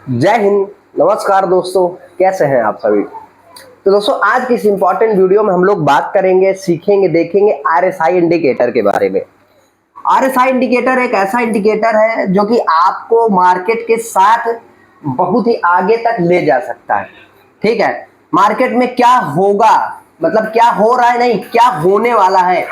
जय हिंद। नमस्कार दोस्तों, कैसे हैं आप सभी। तो दोस्तों, आज की इस इंपॉर्टेंट वीडियो में हम लोग बात करेंगे, सीखेंगे, देखेंगे आरएसआई इंडिकेटर के बारे में। आरएसआई इंडिकेटर एक ऐसा इंडिकेटर है जो कि आपको मार्केट के साथ बहुत ही आगे तक ले जा सकता है। ठीक है, मार्केट में क्या होगा, मतलब क्या हो रहा है, नहीं क्या होने वाला है,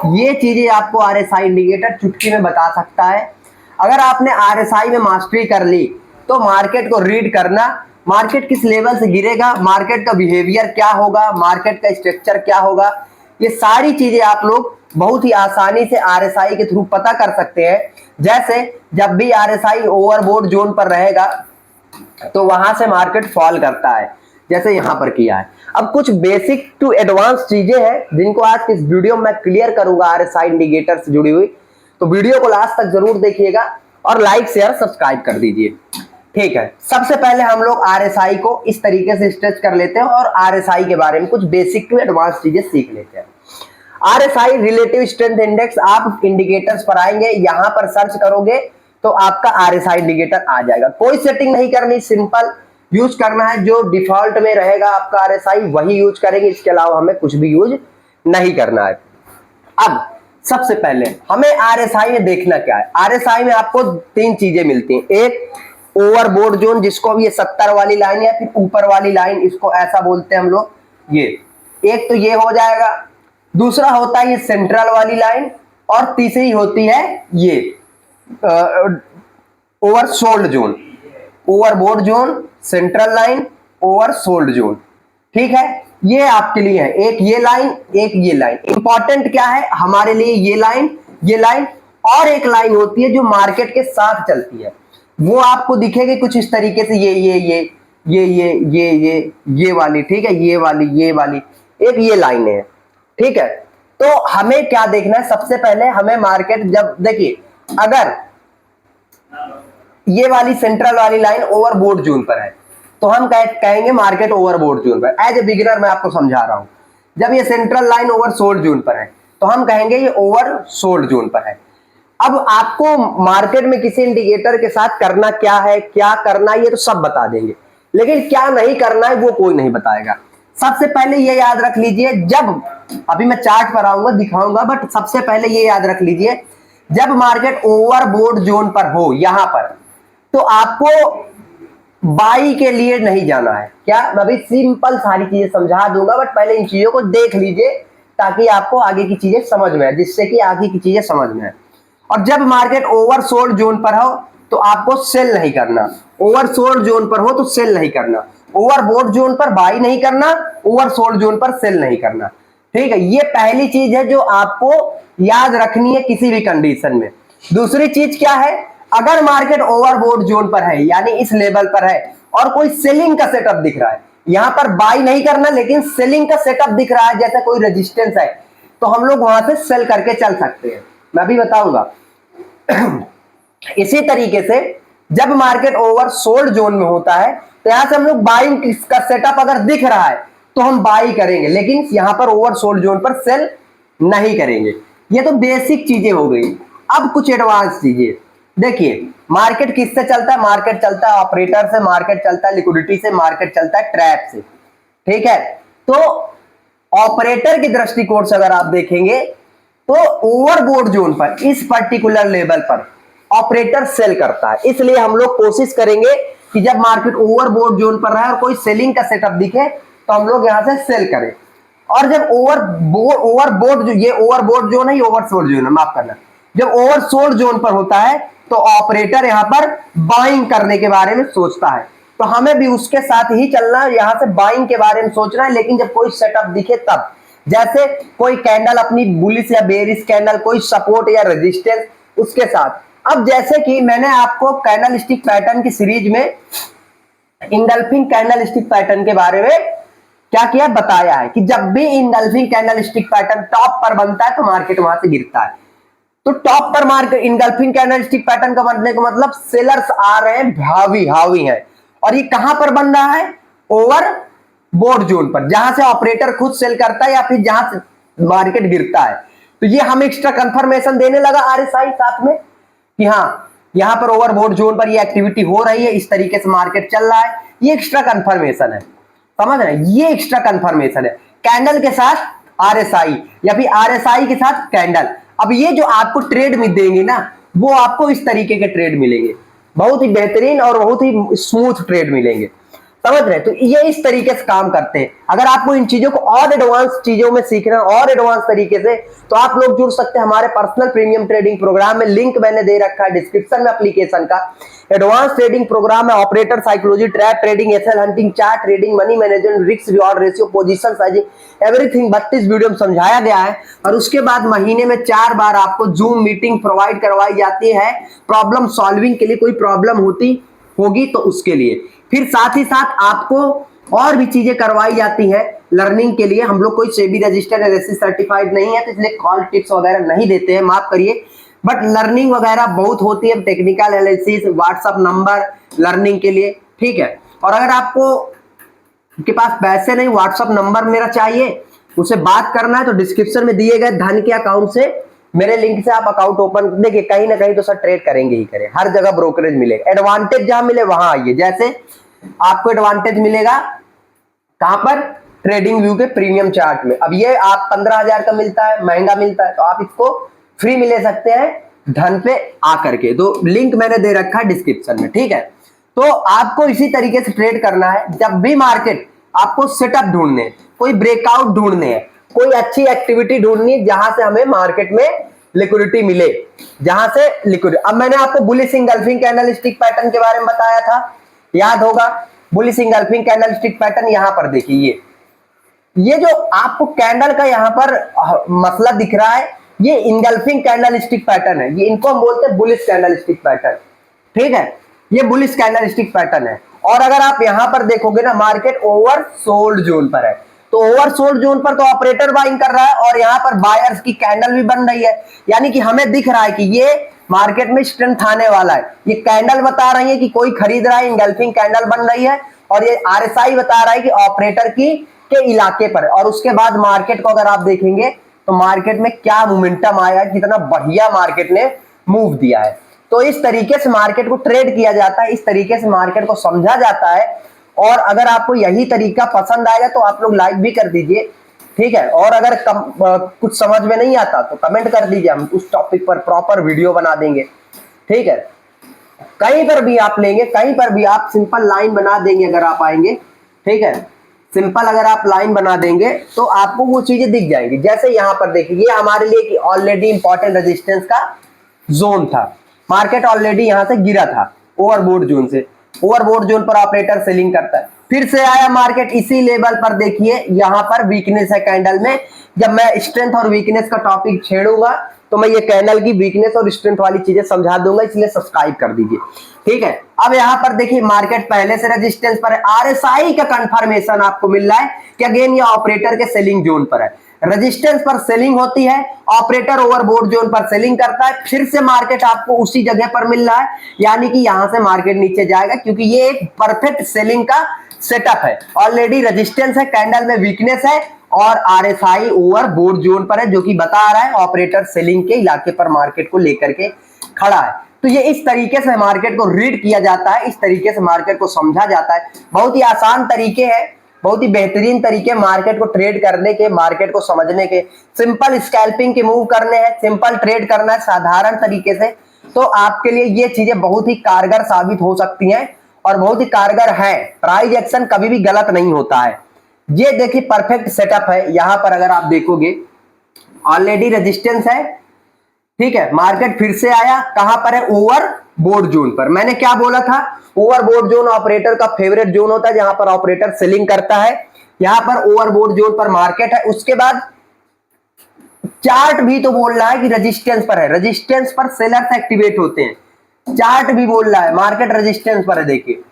ये चीजें आपको आरएसआई इंडिकेटर चुटकी में बता सकता है। अगर आपने आरएसआई में मास्टरी कर ली तो मार्केट को रीड करना, मार्केट किस लेवल से गिरेगा, मार्केट का बिहेवियर क्या होगा, मार्केट का स्ट्रक्चर क्या होगा, ये सारी चीजें आप लोग बहुत ही आसानी से आरएसआई के थ्रू पता कर सकते हैं। जैसे जब भी आरएसआई ओवरबोट जोन पर रहेगा तो वहां से मार्केट फॉल करता है, जैसे यहां पर किया है। अब कुछ बेसिक टू एडवांस चीजें हैं जिनको आज इस वीडियो में क्लियर करूंगा आरएसआई इंडिकेटर से जुड़ी हुई। तो वीडियो को लास्ट तक जरूर देखिएगा और लाइक शेयर सब्सक्राइब कर दीजिए। ठीक है, सबसे पहले हम लोग आरएसआई को इस तरीके से स्ट्रेच कर लेते हैं और आरएसआई के बारे में कुछ बेसिक टू एडवांस चीजें सीख लेते हैं। आरएसआई रिलेटिव स्ट्रेंथ इंडेक्स, आप इंडिकेटर्स पर आएंगे, यहां पर सर्च करोगे तो आपका आरएसआई इंडिकेटर आ जाएगा। कोई सेटिंग नहीं करनी, सिंपल यूज करना है। जो डिफॉल्ट में रहेगा आपका आरएसआई वही यूज करेंगे, इसके अलावा हमें कुछ भी यूज नहीं करना है। अब सबसे पहले हमें आरएसआई में देखना क्या है। आरएसआई में आपको तीन चीजें मिलती हैं। एक ओवरबोट जोन, जिसको भी ये 70 वाली लाइन या फिर ऊपर वाली लाइन, इसको ऐसा बोलते हैं हम लोग, ये एक तो ये हो जाएगा। दूसरा होता है ये सेंट्रल वाली लाइन, और तीसरी होती है ये oversold zone. Overbought zone, central line, oversold zone. ठीक है, ये आपके लिए है। एक ये लाइन, एक ये लाइन। इंपॉर्टेंट क्या है हमारे लिए, ये लाइन, ये लाइन, और एक लाइन होती है जो मार्केट के साथ चलती है। वो आपको दिखेगी कुछ इस तरीके से, ये वाली। ठीक है, ये वाली, ये वाली, एक ये लाइन है। ठीक है, तो हमें क्या देखना है, सबसे पहले हमें मार्केट, जब देखिए अगर ये वाली सेंट्रल वाली लाइन ओवरबोट जोन पर है तो हम कहेंगे मार्केट ओवरबोट जोन पर। एज ए बिगिनर मैं आपको समझा रहा हूं। जब ये सेंट्रल लाइन ओवरसोल्ड जोन पर है तो हम कहेंगे ये ओवरसोल्ड जोन पर है। अब आपको मार्केट में किसी इंडिकेटर के साथ करना क्या है, क्या करना है, ये तो सब बता देंगे, लेकिन क्या नहीं करना है वो कोई नहीं बताएगा। सबसे पहले ये याद रख लीजिए, जब अभी मैं चार्ट पर आऊंगा दिखाऊंगा, बट सबसे पहले ये याद रख लीजिए, जब मार्केट ओवरबोट जोन पर हो यहां पर, तो आपको बाई के लिए नहीं जाना है। क्या, मैं अभी सिंपल सारी चीजें समझा दूंगा, बट पहले इन चीजों को देख लीजिए ताकि आपको आगे की चीजें समझ में आए, जिससे कि आगे की चीजें समझ में आए। और जब मार्केट ओवरसोल्ड जोन पर हो तो आपको सेल नहीं करना, ओवरसोल्ड जोन पर हो तो सेल नहीं करना, ओवरबोट जोन पर बाई नहीं करना, ओवरसोल्ड जोन पर सेल नहीं करना। ठीक है, ये पहली चीज है जो आपको याद रखनी है किसी भी कंडीशन में। दूसरी चीज क्या है, अगर मार्केट ओवरबोट जोन पर है यानी इस लेवल पर है और कोई सेलिंग का सेटअप दिख रहा है, यहां पर बाई नहीं करना लेकिन सेलिंग का सेटअप दिख रहा है, जैसे कोई रेजिस्टेंस है, तो हम लोग वहां से सेल करके चल सकते हैं, मैं भी बताऊंगा। इसी तरीके से जब मार्केट ओवरसोल्ड जोन में होता है तो यहां से हम लोग बाइंग का सेटअप अगर दिख रहा है तो हम बाई करेंगे, लेकिन यहां पर ओवरसोल्ड जोन पर सेल नहीं करेंगे। ये तो बेसिक चीजें हो गई। अब कुछ एडवांस चीजें देखिए, मार्केट किससे चलता है, मार्केट चलता है ऑपरेटर से, मार्केट चलता है लिक्विडिटी से, मार्केट चलता है ट्रैप से। ठीक है, तो ऑपरेटर की दृष्टिकोण से अगर आप देखेंगे तो ओवरबोट जोन पर इस पर्टिकुलर लेवल पर ऑपरेटर सेल करता है, इसलिए हम लोग कोशिश करेंगे कि जब मार्केट ओवरबोट जोन पर रहे और कोई सेलिंग का सेटअप दिखे तो हम लोग यहां से सेल करें। और जब ओवरबोट जो, ये ओवरबोट जोन है, ओवरसोल्ड जोन है, माफ करना, जब ओवरसोल्ड जोन पर होता है तो ऑपरेटर यहां पर बाइंग करने के बारे में सोचता है, तो हमें भी उसके साथ ही चलना है, यहां से बाइंग के बारे में सोचना है। लेकिन जब कोई सेटअप दिखे तब, जैसे कोई कैंडल अपनी बुलिश या बेरिश कैंडल, कोई सपोर्ट या रेजिस्टेंस उसके साथ। अब जैसे कि मैंने आपको कैंडल स्टिक पैटर्न की सीरीज में इंगल्फिंग कैंडल स्टिक पैटर्न के बारे में क्या किया, बताया है कि जब भी engulfing candle stick pattern top पर बनता है तो मार्केट वहां से गिरता है। तो टॉप पर market engulfing candle stick pattern का बनने का मतलब सेलर्स आ रहे हैं, हावी है, और ये कहां पर बन रहा है, ओवर बोट जोन पर, जहां से ऑपरेटर खुद सेल करता है या फिर जहां से मार्केट गिरता है। तो ये हमें एक्स्ट्रा कंफर्मेशन देने लगा आरएसआई साथ में कि हाँ यहाँ पर ओवरबोट जोन पर ये एक्टिविटी हो रही है, इस तरीके से मार्केट चल रहा है, ये एक्स्ट्रा कंफर्मेशन है, समझ रहे हैं, ये एक्स्ट्रा कंफर्मेशन है कैंडल के साथ आरएसआई या फिर आरएसआई के साथ कैंडल। अब ये जो आपको ट्रेड में देंगे ना, वो आपको इस तरीके के ट्रेड मिलेंगे, बहुत ही बेहतरीन और बहुत ही स्मूथ ट्रेड मिलेंगे, समझ रहे हैं। तो ये इस तरीके से काम करते हैं। अगर आपको इन चीजों को और एडवांस चीजों में सीखना और एडवांस तरीके से, तो आप लोग जुड़ सकते हैं हमारे पर्सनल प्रीमियम ट्रेडिंग प्रोग्राम में। लिंक मैंने दे रखा है डिस्क्रिप्शन में एप्लीकेशन का। एडवांस ट्रेडिंग प्रोग्राम है, operator psychology, trap trading, SL hunting, chart trading, money management, risk reward ratio, position sizing, everything 32 video में समझाया गया है। और उसके बाद महीने में 4 बार आपको जूम मीटिंग प्रोवाइड करवाई जाती है प्रॉब्लम सॉल्विंग के लिए, कोई प्रॉब्लम होगी तो उसके लिए। फिर साथ ही साथ आपको और भी चीजें करवाई जाती हैं लर्निंग के लिए। हम लोग कोई सेबी रजिस्टर्ड या एसएससी सर्टिफाइड नहीं है, तो इसलिए कॉल टिप्स वगैरह नहीं देते हैं, माफ करिए, बट लर्निंग वगैरह बहुत होती है, technical analysis, WhatsApp number learning के लिए, ठीक है। और अगर आपको के पास पैसे नहीं, व्हाट्सएप नंबर मेरा चाहिए, उसे बात करना है, तो डिस्क्रिप्शन में दिए गए धन के अकाउंट से, मेरे लिंक से आप अकाउंट ओपन, देखिए कहीं ना कहीं तो सर ट्रेड करेंगे ही करें, हर जगह ब्रोकरेज मिलेगा, एडवांटेज जहां मिले वहां आइए। जैसे आपको एडवांटेज मिलेगा कहां पर, ट्रेडिंग व्यू के प्रीमियम चार्ट में। अब ये आप 15,000 का मिलता है, महंगा मिलता है, तो आप इसको फ्री में ले सकते हैं धन पे आकर के, तो लिंक मैंने दे रखा है डिस्क्रिप्शन में, ठीक है। तो आपको इसी तरीके से ट्रेड करना है। जब भी मार्केट आपको सेटअप ढूंढने, कोई ब्रेकआउट ढूंढने हैं, कोई अच्छी एक्टिविटी ढूंढनी है जहां से हमें मार्केट में लिक्विडिटी मिले, जहां से लिक्विडिटी। अब मैंने आपको बुलिश इंगल्फिंग कैंडलस्टिक पैटर्न के बारे में बताया था, याद होगा, बुलिश इंगल्फिंग कैंडलस्टिक पैटर्न। यहां पर देखिए, ये जो आपको कैंडल का यहां पर मसला दिख रहा है, ये इंगल्फिंग कैंडलस्टिक पैटर्न है, ये इनको हम बोलते हैं बुलिश कैंडलस्टिक पैटर्न, ठीक है, ये बुलिश कैंडलस्टिक पैटर्न है। और अगर आप यहां पर देखोगे ना, मार्केट ओवरसोल्ड जोन पर है, तो ओवरसोल्ड जोन पर तो ऑपरेटर बाइंग कर रहा है और यहाँ पर बायर्स की कैंडल भी बन रही है, यानी कि हमें दिख रहा है कि ये मार्केट में स्ट्रेंथ आने वाला है। ये कैंडल बता रही है कि कोई खरीद रहा है, इंगल्फिंग कैंडल बन रही है, और ये आरएसआई बता रहा है कि ऑपरेटर की के इलाके पर। और उसके बाद मार्केट को अगर आप देखेंगे तो मार्केट में क्या मोमेंटम आया, कितना बढ़िया मार्केट ने मूव दिया है। तो इस तरीके से मार्केट को ट्रेड किया जाता है, इस तरीके से मार्केट को समझा जाता है। और अगर आपको यही तरीका पसंद आएगा तो आप लोग लाइक भी कर दीजिए, ठीक है। और अगर कुछ समझ में नहीं आता तो कमेंट कर दीजिए, हम उस टॉपिक पर प्रॉपर वीडियो बना देंगे, ठीक है। कहीं पर भी आप लेंगे, कहीं पर भी आप सिंपल लाइन बना देंगे अगर आप आएंगे, ठीक है, सिंपल अगर आप लाइन बना देंगे तो आपको वो चीजें दिख जाएंगी। जैसे यहाँ पर देखिए, ये हमारे लिए ऑलरेडी इंपॉर्टेंट रेजिस्टेंस का जोन था, मार्केट ऑलरेडी यहाँ से गिरा था ओवरबोट जोन से, ओवरबोट जोन पर ऑपरेटर सेलिंग करता है, फिर से आया मार्केट इसी लेवल पर। देखिए यहाँ पर वीकनेस है कैंडल में। जब मैं स्ट्रेंथ और वीकनेस का टॉपिक छेड़ूंगा तो मैं ये कैंडल की वीकनेस और स्ट्रेंथ वाली चीजें समझा दूंगा, इसलिए सब्सक्राइब कर दीजिए, ठीक है। अब यहाँ पर देखिए, मार्केट पहले से रेजिस्टेंस पर है, आरएसआई का कंफर्मेशन आपको मिल रहा है कि अगेन ये ऑपरेटर के सेलिंग जोन पर है, रेजिस्टेंस पर सेलिंग होती है, ऑपरेटर ओवरबोट जोन पर सेलिंग करता है, फिर से मार्केट आपको उसी जगह पर मिल रहा है, यानी कि यहां से मार्केट नीचे जाएगा, क्योंकि ये एक परफेक्ट सेलिंग का सेटअप है। ऑलरेडी रेजिस्टेंस है, कैंडल में वीकनेस है, और आरएसआई ओवरबोट जोन पर है, जो कि बता रहा है ऑपरेटर सेलिंग के इलाके पर मार्केट को लेकर के खड़ा है। तो ये इस तरीके से मार्केट को रीड किया जाता है, इस तरीके से मार्केट को समझा जाता है। बहुत ही आसान तरीके हैं, बहुत ही बेहतरीन तरीके मार्केट को ट्रेड करने के, मार्केट को समझने के। सिंपल स्कैल्पिंग के मूव करने हैं, सिंपल ट्रेड करना है साधारण तरीके से, तो आपके लिए ये चीजें बहुत ही कारगर साबित हो सकती हैं और बहुत ही कारगर है। प्राइस एक्शन कभी भी गलत नहीं होता है। ये देखिए परफेक्ट सेटअप है। यहां पर अगर आप देखोगे ऑलरेडी रेजिस्टेंस है, ठीक है, मार्केट फिर से आया, कहां पर है, ओवरबोट जोन पर। मैंने क्या बोला था, ओवरबोट जोन ऑपरेटर का फेवरेट जोन होता है, जहां पर ऑपरेटर सेलिंग करता है। यहां पर ओवरबोट जोन पर मार्केट है। उसके बाद चार्ट भी तो बोल रहा है कि रेजिस्टेंस पर है, रेजिस्टेंस पर सेलर्स एक्टिवेट होते हैं। चार्ट भी बोल रहा है मार्केट रेजिस्टेंस पर है, देखिए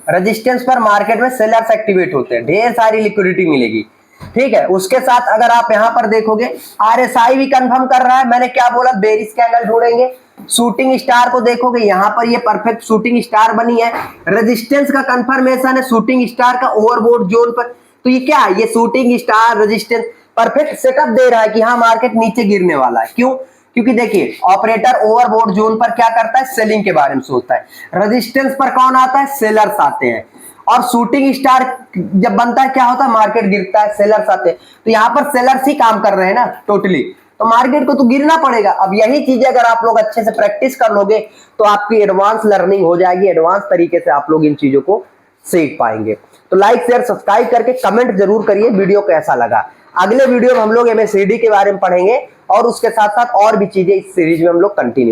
रेजिस्टेंस पर मार्केट में सेलर्स एक्टिवेट होते हैं, ढेर सारी लिक्विडिटी मिलेगी, ठीक है। उसके साथ अगर आप यहां पर देखोगे, आरएसआई भी कंफर्म कर रहा है। मैंने क्या बोला, बेरिश कैंडल ढूंढेंगे, शूटिंग स्टार को देखोगे, यहां पर ये परफेक्ट शूटिंग स्टार बनी है, रेजिस्टेंस का कंफर्मेशन है शूटिंग स्टार का ओवरबोट जोन पर। तो ये क्या है, ये shooting star resistance perfect setup दे रहा है कि हाँ मार्केट नीचे गिरने वाला है। क्यों, क्योंकि देखिए ऑपरेटर ओवरबोर्ड जोन पर क्या करता है, सेलिंग के बारे में सोचता है। रेजिस्टेंस पर कौन आता है, सेलर्स आते हैं। और शूटिंग स्टार जब बनता है क्या होता है, मार्केट गिरता है, सेलर्स आते हैं। तो यहाँ पर सेलर्स ही काम कर रहे हैं ना टोटली, तो मार्केट को तो गिरना पड़ेगा। अब यही चीजें अगर आप लोग अच्छे से प्रैक्टिस कर लोगे तो आपकी एडवांस लर्निंग हो जाएगी, एडवांस तरीके से आप लोग इन चीजों को सीख पाएंगे। तो लाइक शेयर सब्सक्राइब करके कमेंट जरूर करिए वीडियो कैसा लगा। अगले वीडियो में हम लोग एमएससीडी के बारे में पढ़ेंगे और उसके साथ साथ और भी चीजें इस सीरीज में हम लोग कंटिन्यू